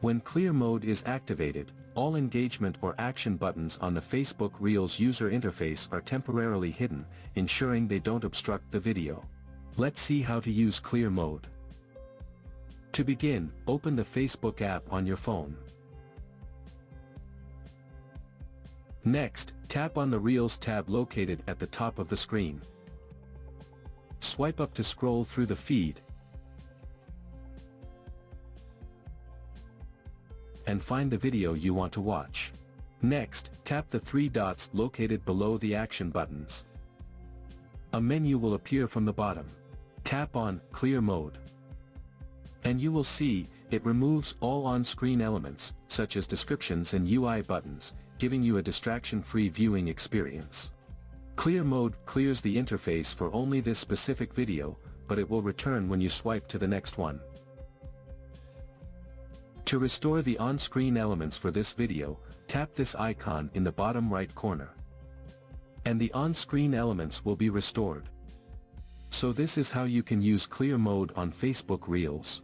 When clear mode is activated, all engagement or action buttons on the Facebook Reels user interface are temporarily hidden, ensuring they don't obstruct the video. Let's see how to use clear mode. To begin, open the Facebook app on your phone. Next, tap on the Reels tab located at the top of the screen. Swipe up to scroll through the feed, and find the video you want to watch. Next, tap the three dots located below the action buttons. A menu will appear from the bottom. Tap on Clear Mode, and you will see it removes all on-screen elements, such as descriptions and UI buttons, giving you a distraction-free viewing experience. Clear Mode clears the interface for only this specific video, but it will return when you swipe to the next one. To restore the on-screen elements for this video, tap this icon in the bottom right corner, and the on-screen elements will be restored. So this is how you can use clear mode on Facebook Reels.